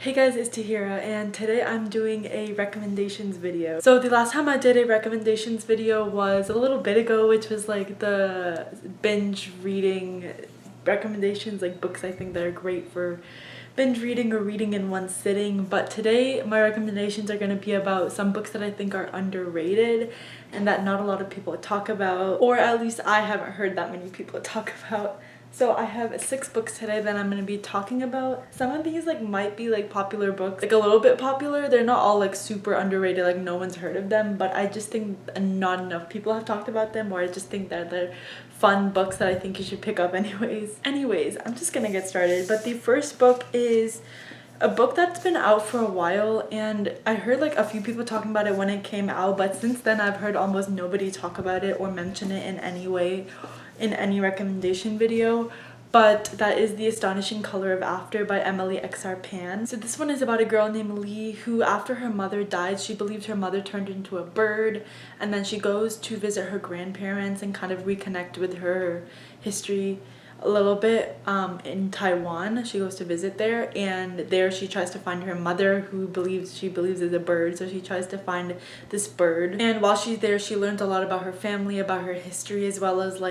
Hey guys, it's Tahira and today I'm doing a recommendations video. So the last time I did a recommendations video was a little bit ago, which was like the binge reading recommendations, like books I think that are great for binge reading or reading in one sitting. But today my recommendations are going to be about some books that I think are underrated and that not a lot of people talk about, or at least I haven't heard that many people talk about. So I have 6 books today that I'm going to be talking about. Some of these might be popular books, a little bit popular. They're not all super underrated, no one's heard of them, but I just think not enough people have talked about them, or I just think that they're fun books that I think you should pick up anyways. I'm just gonna get started. But the first book is a book that's been out for a while, and I heard a few people talking about it when it came out, but since then I've heard almost nobody talk about it or mention it in any way in any recommendation video. But that is The Astonishing Color of After by Emily X.R. Pan. So this one is about a girl named Lee who, after her mother died, she believes her mother turned into a bird, and then she goes to visit her grandparents and kind of reconnect with her history a little bit in Taiwan. She goes to visit there, and there she tries to find her mother, who she believes is a bird, so she tries to find this bird. And while she's there, she learns a lot about her family, about her history, as well as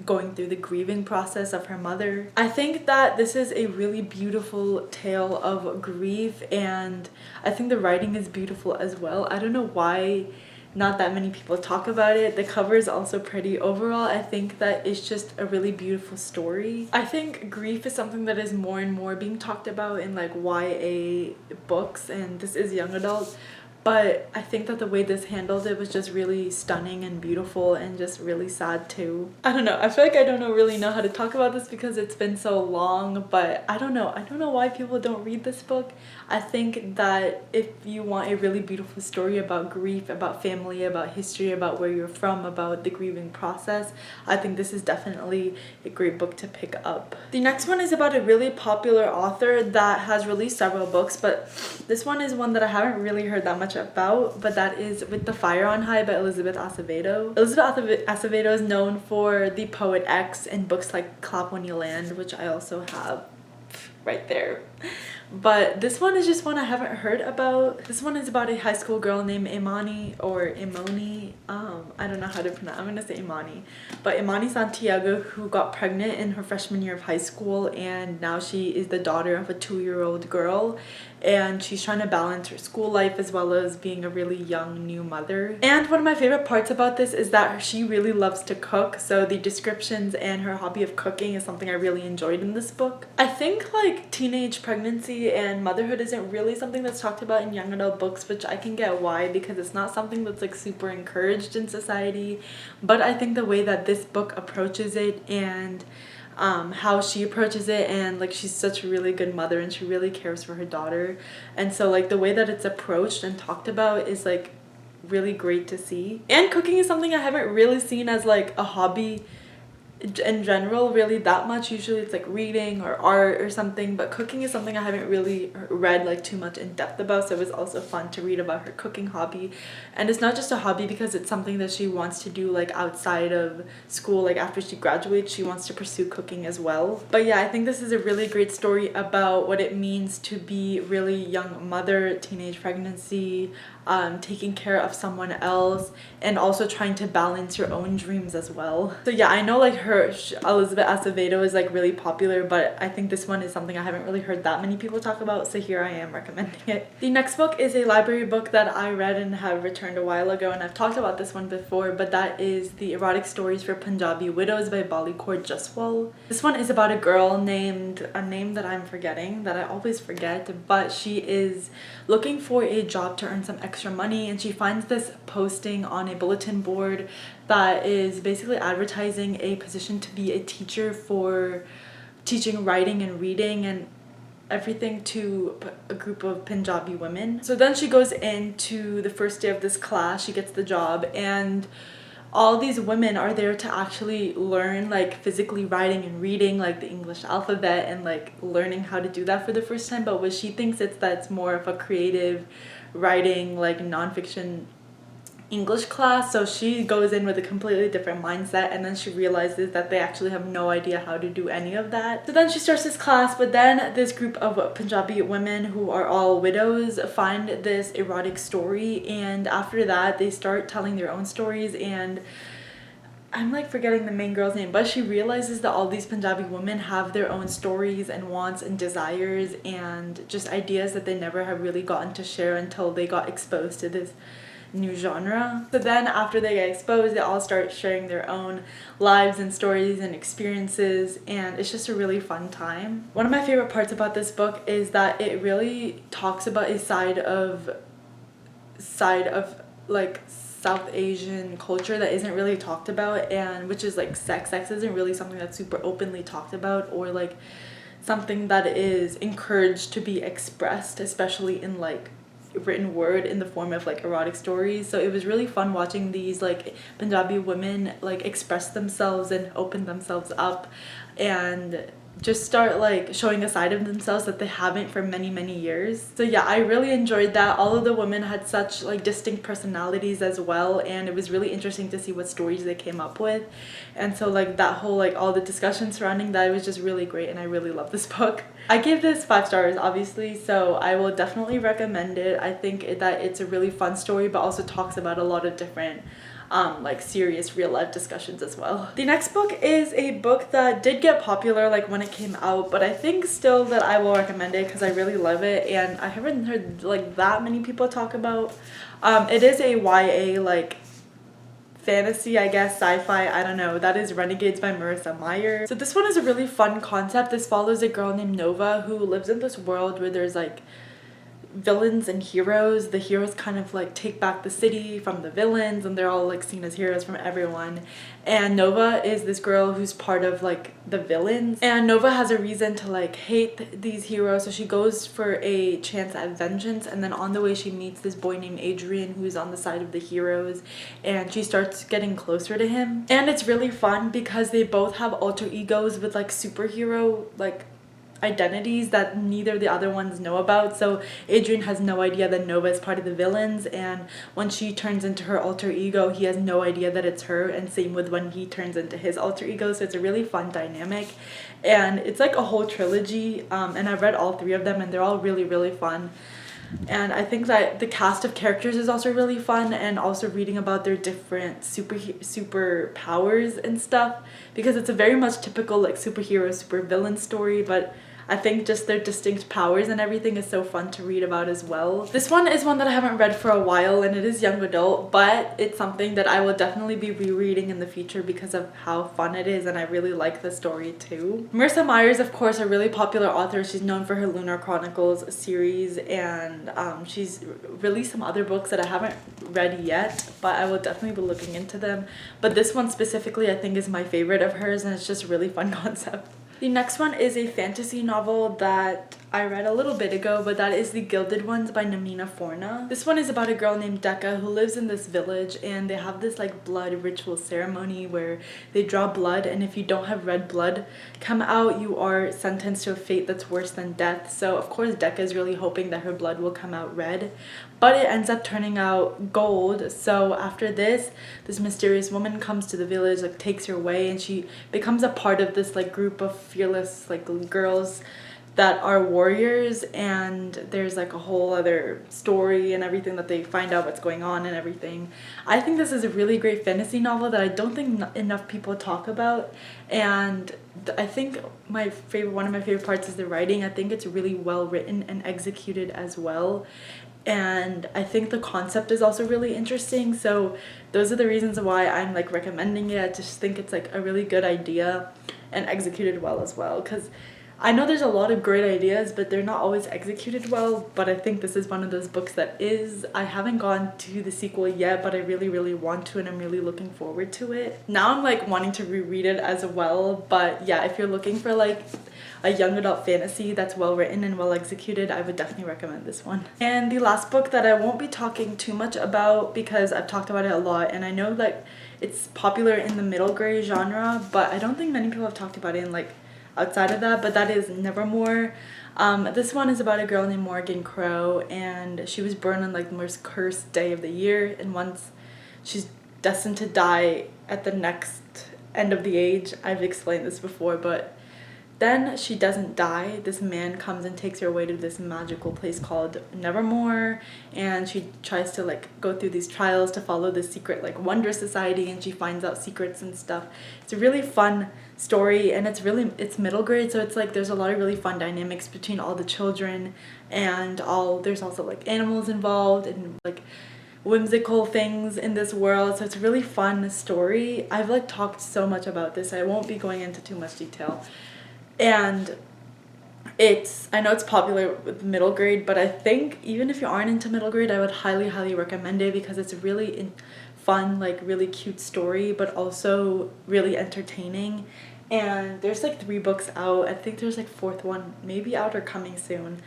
going through the grieving process of her mother. I think that this is a really beautiful tale of grief, and I think the writing is beautiful as well. I don't know why not that many people talk about it. The cover is also pretty. Overall, I think that it's just a really beautiful story. I think grief is something that is more and more being talked about in YA books, and this is young adult. But I think that the way this handled it was just really stunning and beautiful, and just really sad too. I don't know. I feel like I don't really know how to talk about this because it's been so long, but I don't know. I don't know why people don't read this book. I think that if you want a really beautiful story about grief, about family, about history, about where you're from, about the grieving process, I think this is definitely a great book to pick up. The next one is about a really popular author that has released several books, but this one is one that I haven't really heard that much about, but that is With the Fire on High by Elizabeth Acevedo. Elizabeth Acevedo is known for The Poet X and books like Clap When You Land, which I also have right there. But this one is just one I haven't heard about. This one is about a high school girl named Imani, or Imoni. I don't know how to pronounce. I'm gonna say Imani. But Imani Santiago, who got pregnant in her freshman year of high school, and now she is the daughter of a 2-year-old girl, and she's trying to balance her school life as well as being a really young new mother. And one of my favorite parts about this is that she really loves to cook, so the descriptions and her hobby of cooking is something I really enjoyed in this book. I think teenage pregnancy and motherhood isn't really something that's talked about in young adult books, which I can get why, because it's not something that's super encouraged in society. But I think the way that this book approaches it, and how she approaches it, and she's such a really good mother and she really cares for her daughter, and so the way that it's approached and talked about is really great to see. And cooking is something I haven't really seen as a hobby in general really that much. Usually it's reading or art or something, but cooking is something I haven't really read too much in depth about, so it was also fun to read about her cooking hobby. And it's not just a hobby because it's something that she wants to do outside of school. After she graduates, she wants to pursue cooking as well. But yeah, I think this is a really great story about what it means to be really young mother, teenage pregnancy, taking care of someone else, and also trying to balance your own dreams as well. So yeah, I know Elizabeth Acevedo is really popular, but I think this one is something I haven't really heard that many people talk about, so here I am recommending it. The next book is a library book that I read and have returned a while ago, and I've talked about this one before, but that is The Erotic Stories for Punjabi Widows by Bali Kaur Jaswal. This one is about a girl named, a name that I'm forgetting, that I always forget, but she is looking for a job to earn some extra money, and she finds this posting on a bulletin board that is basically advertising a position to be a teacher for teaching writing and reading and everything to a group of Punjabi women. So then she goes into the first day of this class, she gets the job, and all these women are there to actually learn physically writing and reading the English alphabet, and learning how to do that for the first time. But what she thinks it's more of a creative writing, nonfiction English class, so she goes in with a completely different mindset, and then she realizes that they actually have no idea how to do any of that. So then she starts this class, but then this group of Punjabi women who are all widows find this erotic story, and after that they start telling their own stories, and I'm like forgetting the main girl's name, but she realizes that all these Punjabi women have their own stories and wants and desires and just ideas that they never have really gotten to share until they got exposed to this new genre. So then after they get exposed, they all start sharing their own lives and stories and experiences, and it's just a really fun time. One of my favorite parts about this book is that it really talks about a side of like South Asian culture that isn't really talked about, and which is like sex. Sex isn't really something that's super openly talked about or like something that is encouraged to be expressed, especially in like written word in the form of like erotic stories. So it was really fun watching these like Punjabi women like express themselves and open themselves up and just start like showing a side of themselves that they haven't for many years. So yeah, I really enjoyed that. All of the women had such like distinct personalities as well, and it was really interesting to see what stories they came up with. And so like that whole like all the discussion surrounding that was just really great, and I really love this book. I gave this 5 stars obviously, so I will definitely recommend it. I think that it's a really fun story, but also talks about a lot of different like serious real life discussions as well. The next book is a book that did get popular like when it came out, but I think still that I will recommend it because I really love it, and I haven't heard like that many people talk about. It is a YA like fantasy, I guess, sci-fi, I don't know. That is Renegades by Marissa Meyer. So this one is a really fun concept. This follows a girl named Nova who lives in this world where there's like villains and heroes. The heroes kind of like take back the city from the villains, and they're all like seen as heroes from everyone. And Nova is this girl who's part of like the villains, and Nova has a reason to like hate these heroes, so she goes for a chance at vengeance, and then on the way she meets this boy named Adrian who's on the side of the heroes, and she starts getting closer to him. And it's really fun because they both have alter egos with like superhero like identities that neither of the other ones know about. So Adrian has no idea that Nova is part of the villains, and when she turns into her alter ego, he has no idea that it's her, and same with when he turns into his alter ego. So it's a really fun dynamic, and it's like a whole trilogy, and I've read all 3 of them, and they're all really fun. And I think that the cast of characters is also really fun, and also reading about their different super powers and stuff, because it's a very much typical like superhero super villain story, but I think just their distinct powers and everything is so fun to read about as well. This one is one that I haven't read for a while, and it is young adult, but it's something that I will definitely be rereading in the future because of how fun it is, and I really like the story too. Marissa Meyer is of course a really popular author. She's known for her Lunar Chronicles series, and she's released some other books that I haven't read yet, but I will definitely be looking into them. But this one specifically I think is my favorite of hers, and it's just a really fun concept. The next one is a fantasy novel that I read a little bit ago, but that is The Gilded Ones by Namina Forna. This one is about a girl named Decca who lives in this village, and they have this like blood ritual ceremony where they draw blood, and if you don't have red blood come out, you are sentenced to a fate that's worse than death. So of course Decca is really hoping that her blood will come out red, but it ends up turning out gold. So after this mysterious woman comes to the village, like takes her away, and she becomes a part of this like group of fearless like girls that are warriors, and there's like a whole other story and everything that they find out what's going on and everything. I think this is a really great fantasy novel that I don't think enough people talk about, and I think one of my favorite parts is the writing. I think it's really well written and executed as well, and I think the concept is also really interesting. So those are the reasons why I'm like recommending it. I just think it's like a really good idea and executed well as well, because I know there's a lot of great ideas, but they're not always executed well, but I think this is one of those books that is. I haven't gone to the sequel yet, but I really want to, and I'm really looking forward to it. Now I'm like wanting to reread it as well, but yeah, if you're looking for like a young adult fantasy that's well written and well executed, I would definitely recommend this one. And the last book that I won't be talking too much about because I've talked about it a lot, and I know that it's popular in the middle grade genre, but I don't think many people have talked about it in like outside of that, but that is Nevermore. This one is about a girl named Morgan Crow, and she was born on like the most cursed day of the year, and once she's destined to die at the next end of the age. I've explained this before, but then she doesn't die. This man comes and takes her away to this magical place called Nevermore, and she tries to like go through these trials to follow this secret like wonder society, and she finds out secrets and stuff. It's a really fun story, and it's middle grade, so it's like there's a lot of really fun dynamics between all the children, and there's also like animals involved and like whimsical things in this world, so it's a really fun story. I've like talked so much about this, I won't be going into too much detail. And I know it's popular with middle grade, but I think even if you aren't into middle grade, I would highly recommend it because it's a really fun, like really cute story, but also really entertaining. And there's like 3 books out. I think there's like 4th one maybe out or coming soon.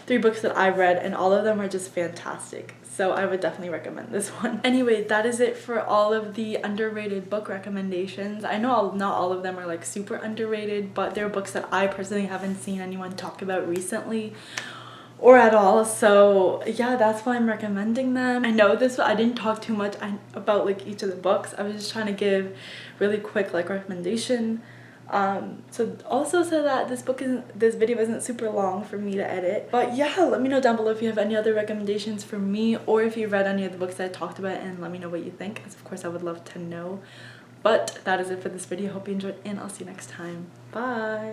3 books that I've read, and all of them are just fantastic. So I would definitely recommend this one. Anyway, that is it for all of the underrated book recommendations. I know not all of them are like super underrated, but they're books that I personally haven't seen anyone talk about recently or at all. So yeah, that's why I'm recommending them. I know I didn't talk too much about like each of the books. I was just trying to give really quick like recommendation. So that this video isn't super long for me to edit. But yeah, let me know down below if you have any other recommendations for me, or if you've read any of the books that I talked about, and let me know what you think, because of course I would love to know. But that is it for this video. Hope you enjoyed, and I'll see you next time. Bye.